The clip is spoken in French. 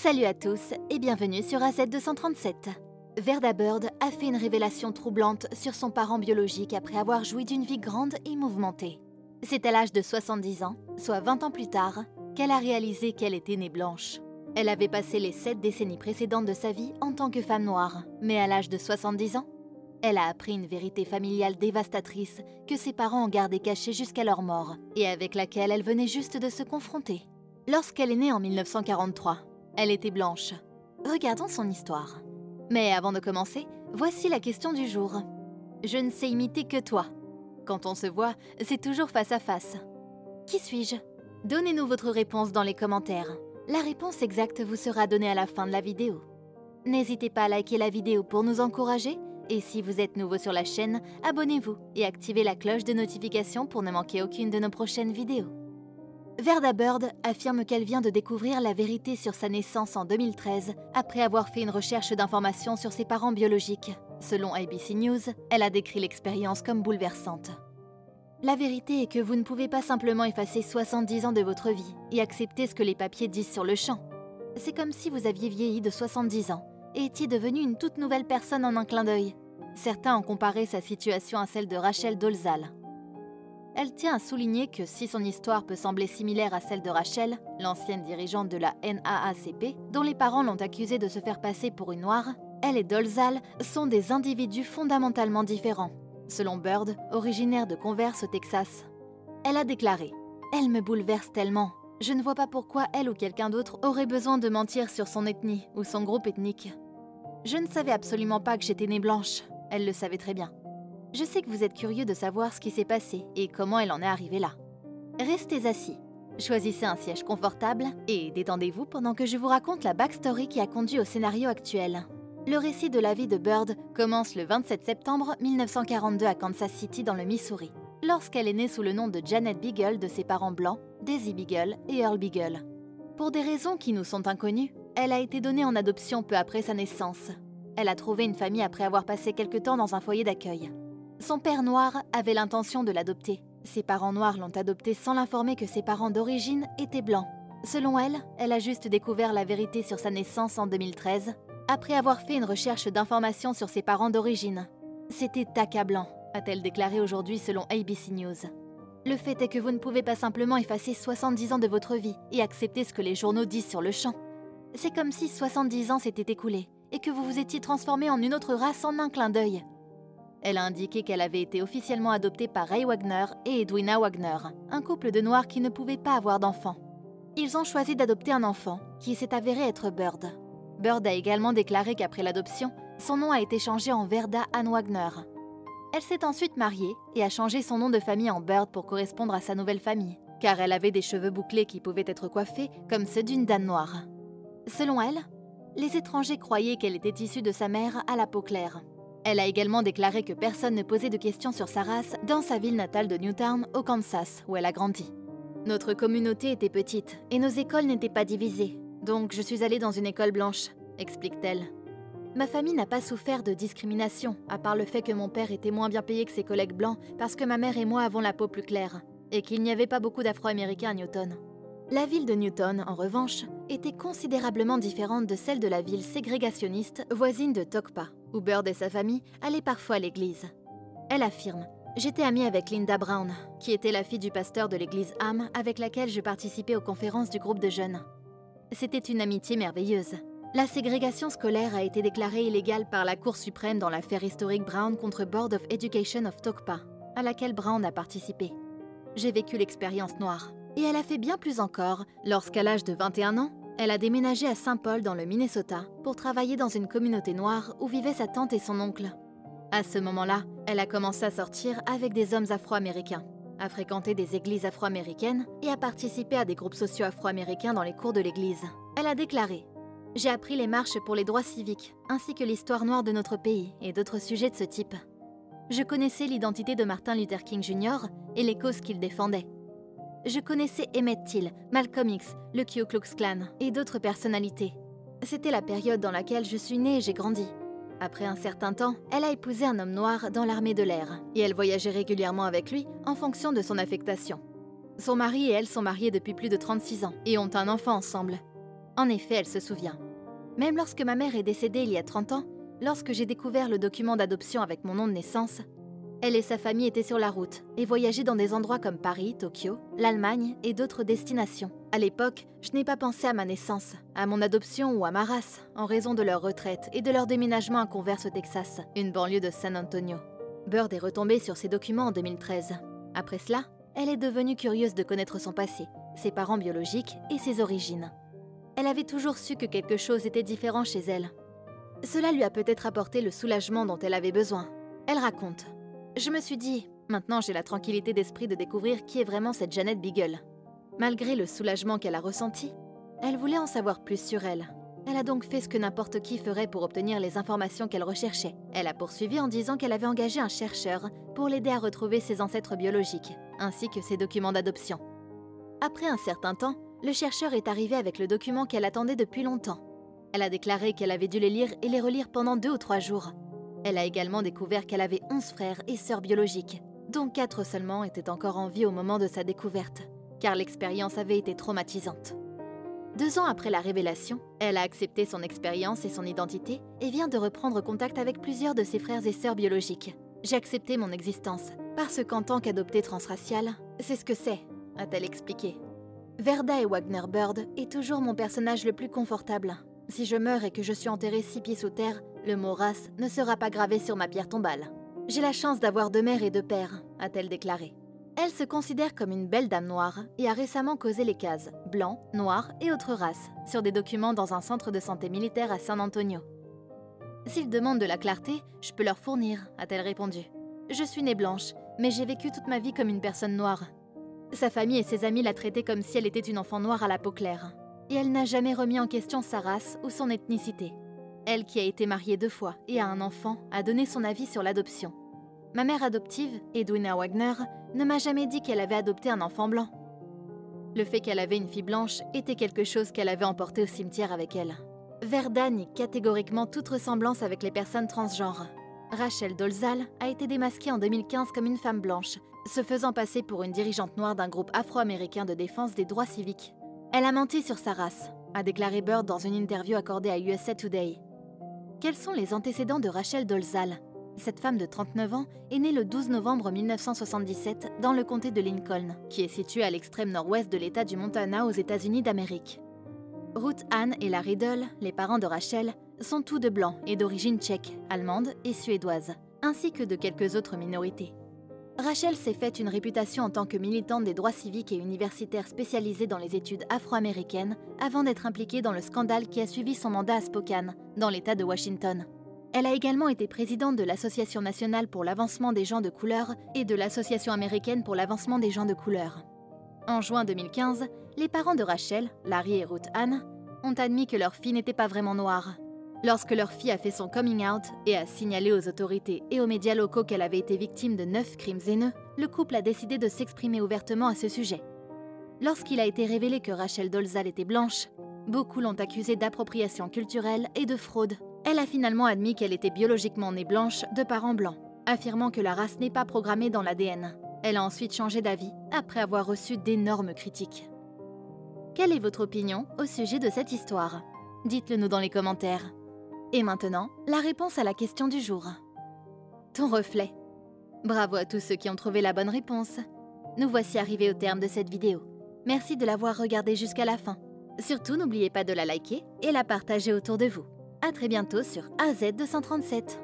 Salut à tous et bienvenue sur AZ237. Verda Bird a fait une révélation troublante sur son parent biologique après avoir joui d'une vie grande et mouvementée. C'est à l'âge de 70 ans, soit 20 ans plus tard, qu'elle a réalisé qu'elle était née blanche. Elle avait passé les 7 décennies précédentes de sa vie en tant que femme noire, mais à l'âge de 70 ans, elle a appris une vérité familiale dévastatrice que ses parents ont gardée cachée jusqu'à leur mort et avec laquelle elle venait juste de se confronter. Lorsqu'elle est née en 1943, elle était blanche. Regardons son histoire. Mais avant de commencer, voici la question du jour. Je ne sais imiter que toi. Quand on se voit, c'est toujours face à face. Qui suis-je? Donnez-nous votre réponse dans les commentaires. La réponse exacte vous sera donnée à la fin de la vidéo. N'hésitez pas à liker la vidéo pour nous encourager. Et si vous êtes nouveau sur la chaîne, abonnez-vous et activez la cloche de notification pour ne manquer aucune de nos prochaines vidéos. Verda Bird affirme qu'elle vient de découvrir la vérité sur sa naissance en 2013 après avoir fait une recherche d'informations sur ses parents biologiques. Selon ABC News, elle a décrit l'expérience comme bouleversante. La vérité est que vous ne pouvez pas simplement effacer 70 ans de votre vie et accepter ce que les papiers disent sur le champ. C'est comme si vous aviez vieilli de 70 ans et étiez devenue une toute nouvelle personne en un clin d'œil. Certains ont comparé sa situation à celle de Rachel Dolezal. Elle tient à souligner que si son histoire peut sembler similaire à celle de Rachel, l'ancienne dirigeante de la NAACP, dont les parents l'ont accusée de se faire passer pour une noire, elle et Dolezal sont des individus fondamentalement différents. Selon Bird, originaire de Converse au Texas, elle a déclaré « Elle me bouleverse tellement. Je ne vois pas pourquoi elle ou quelqu'un d'autre aurait besoin de mentir sur son ethnie ou son groupe ethnique. Je ne savais absolument pas que j'étais née blanche. Elle le savait très bien. Je sais que vous êtes curieux de savoir ce qui s'est passé et comment elle en est arrivée là. Restez assis, choisissez un siège confortable et détendez-vous pendant que je vous raconte la backstory qui a conduit au scénario actuel. Le récit de la vie de Bird commence le 27 septembre 1942 à Kansas City dans le Missouri, lorsqu'elle est née sous le nom de Janet Beagle de ses parents blancs, Daisy Beagle et Earl Beagle. Pour des raisons qui nous sont inconnues, elle a été donnée en adoption peu après sa naissance. Elle a trouvé une famille après avoir passé quelque temps dans un foyer d'accueil. Son père noir avait l'intention de l'adopter. Ses parents noirs l'ont adoptée sans l'informer que ses parents d'origine étaient blancs. Selon elle, elle a juste découvert la vérité sur sa naissance en 2013, après avoir fait une recherche d'informations sur ses parents d'origine. C'était accablant, a-t-elle déclaré aujourd'hui selon ABC News. Le fait est que vous ne pouvez pas simplement effacer 70 ans de votre vie et accepter ce que les journaux disent sur le champ. C'est comme si 70 ans s'étaient écoulés et que vous vous étiez transformé en une autre race en un clin d'œil. Elle a indiqué qu'elle avait été officiellement adoptée par Ray Wagner et Edwina Wagner, un couple de Noirs qui ne pouvaient pas avoir d'enfants. Ils ont choisi d'adopter un enfant, qui s'est avéré être Bird. Bird a également déclaré qu'après l'adoption, son nom a été changé en Verda Ann Wagner. Elle s'est ensuite mariée et a changé son nom de famille en Bird pour correspondre à sa nouvelle famille, car elle avait des cheveux bouclés qui pouvaient être coiffés comme ceux d'une dame noire. Selon elle, les étrangers croyaient qu'elle était issue de sa mère à la peau claire. Elle a également déclaré que personne ne posait de questions sur sa race dans sa ville natale de Newtown, au Kansas, où elle a grandi. Notre communauté était petite et nos écoles n'étaient pas divisées, donc je suis allée dans une école blanche, explique-t-elle. Ma famille n'a pas souffert de discrimination, à part le fait que mon père était moins bien payé que ses collègues blancs parce que ma mère et moi avons la peau plus claire, et qu'il n'y avait pas beaucoup d'Afro-Américains à Newton. La ville de Newton, en revanche, était considérablement différente de celle de la ville ségrégationniste voisine de Tokpa, où Bird et sa famille allaient parfois à l'église. Elle affirme « J'étais amie avec Linda Brown, qui était la fille du pasteur de l'église Ham avec laquelle je participais aux conférences du groupe de jeunes. C'était une amitié merveilleuse. La ségrégation scolaire a été déclarée illégale par la Cour suprême dans l'affaire historique Brown contre Board of Education of Tokpa, à laquelle Brown a participé. J'ai vécu l'expérience noire. Et elle a fait bien plus encore lorsqu'à l'âge de 21 ans, elle a déménagé à Saint Paul dans le Minnesota pour travailler dans une communauté noire où vivaient sa tante et son oncle. À ce moment-là, elle a commencé à sortir avec des hommes afro-américains, à fréquenter des églises afro-américaines et à participer à des groupes sociaux afro-américains dans les cours de l'église. Elle a déclaré « J'ai appris les marches pour les droits civiques, ainsi que l'histoire noire de notre pays et d'autres sujets de ce type. Je connaissais l'identité de Martin Luther King Jr. et les causes qu'il défendait. Je connaissais Emmett Till, Malcolm X, le Ku Klux Klan et d'autres personnalités. C'était la période dans laquelle je suis née et j'ai grandi. Après un certain temps, elle a épousé un homme noir dans l'armée de l'air et elle voyageait régulièrement avec lui en fonction de son affectation. Son mari et elle sont mariés depuis plus de 36 ans et ont un enfant ensemble. En effet, elle se souvient. Même lorsque ma mère est décédée il y a 30 ans, lorsque j'ai découvert le document d'adoption avec mon nom de naissance, elle et sa famille étaient sur la route et voyageaient dans des endroits comme Paris, Tokyo, l'Allemagne et d'autres destinations. À l'époque, je n'ai pas pensé à ma naissance, à mon adoption ou à ma race, en raison de leur retraite et de leur déménagement à Converse au Texas, une banlieue de San Antonio. Bird est retombée sur ces documents en 2013. Après cela, elle est devenue curieuse de connaître son passé, ses parents biologiques et ses origines. Elle avait toujours su que quelque chose était différent chez elle. Cela lui a peut-être apporté le soulagement dont elle avait besoin. Elle raconte. Je me suis dit, maintenant j'ai la tranquillité d'esprit de découvrir qui est vraiment cette Janet Beagle. Malgré le soulagement qu'elle a ressenti, elle voulait en savoir plus sur elle. Elle a donc fait ce que n'importe qui ferait pour obtenir les informations qu'elle recherchait. Elle a poursuivi en disant qu'elle avait engagé un chercheur pour l'aider à retrouver ses ancêtres biologiques, ainsi que ses documents d'adoption. Après un certain temps, le chercheur est arrivé avec le document qu'elle attendait depuis longtemps. Elle a déclaré qu'elle avait dû les lire et les relire pendant 2 ou 3 jours. Elle a également découvert qu'elle avait 11 frères et sœurs biologiques, dont 4 seulement étaient encore en vie au moment de sa découverte, car l'expérience avait été traumatisante. 2 ans après la révélation, elle a accepté son expérience et son identité et vient de reprendre contact avec plusieurs de ses frères et sœurs biologiques. J'ai accepté mon existence, parce qu'en tant qu'adoptée transraciale, c'est ce que c'est, a-t-elle expliqué. Verda et Wagner Bird est toujours mon personnage le plus confortable. Si je meurs et que je suis enterrée 6 pieds sous terre, le mot race ne sera pas gravé sur ma pierre tombale. J'ai la chance d'avoir 2 mères et 2 pères, a-t-elle déclaré. Elle se considère comme une belle dame noire et a récemment causé les cases blanc, noir et autres races sur des documents dans un centre de santé militaire à San Antonio. S'ils demandent de la clarté, je peux leur fournir, a-t-elle répondu. Je suis née blanche, mais j'ai vécu toute ma vie comme une personne noire. Sa famille et ses amis la traitaient comme si elle était une enfant noire à la peau claire. Et elle n'a jamais remis en question sa race ou son ethnicité. Elle, qui a été mariée 2 fois et a un enfant, a donné son avis sur l'adoption. Ma mère adoptive, Edwina Wagner, ne m'a jamais dit qu'elle avait adopté un enfant blanc. Le fait qu'elle avait une fille blanche était quelque chose qu'elle avait emporté au cimetière avec elle. Verda nie catégoriquement toute ressemblance avec les personnes transgenres. Rachel Dolezal a été démasquée en 2015 comme une femme blanche, se faisant passer pour une dirigeante noire d'un groupe afro-américain de défense des droits civiques. Elle a menti sur sa race, a déclaré Bird dans une interview accordée à USA Today. Quels sont les antécédents de Rachel Dolezal? Cette femme de 39 ans est née le 12 novembre 1977 dans le comté de Lincoln, qui est situé à l'extrême nord-ouest de l'État du Montana aux États-Unis d'Amérique. Ruth Ann et Larry Riddle, les parents de Rachel, sont tous de blancs et d'origine tchèque, allemande et suédoise, ainsi que de quelques autres minorités. Rachel s'est faite une réputation en tant que militante des droits civiques et universitaire spécialisée dans les études afro-américaines avant d'être impliquée dans le scandale qui a suivi son mandat à Spokane, dans l'État de Washington. Elle a également été présidente de l'Association nationale pour l'avancement des gens de couleur et de l'Association américaine pour l'avancement des gens de couleur. En juin 2015, les parents de Rachel, Larry et Ruth Ann, ont admis que leur fille n'était pas vraiment noire. Lorsque leur fille a fait son coming out et a signalé aux autorités et aux médias locaux qu'elle avait été victime de 9 crimes haineux, le couple a décidé de s'exprimer ouvertement à ce sujet. Lorsqu'il a été révélé que Rachel Dolezal était blanche, beaucoup l'ont accusée d'appropriation culturelle et de fraude. Elle a finalement admis qu'elle était biologiquement née blanche de parents blancs, affirmant que la race n'est pas programmée dans l'ADN. Elle a ensuite changé d'avis après avoir reçu d'énormes critiques. Quelle est votre opinion au sujet de cette histoire? Dites-le nous dans les commentaires. Et maintenant, la réponse à la question du jour. Ton reflet. Bravo à tous ceux qui ont trouvé la bonne réponse. Nous voici arrivés au terme de cette vidéo. Merci de l'avoir regardée jusqu'à la fin. Surtout, n'oubliez pas de la liker et la partager autour de vous. À très bientôt sur AZ237.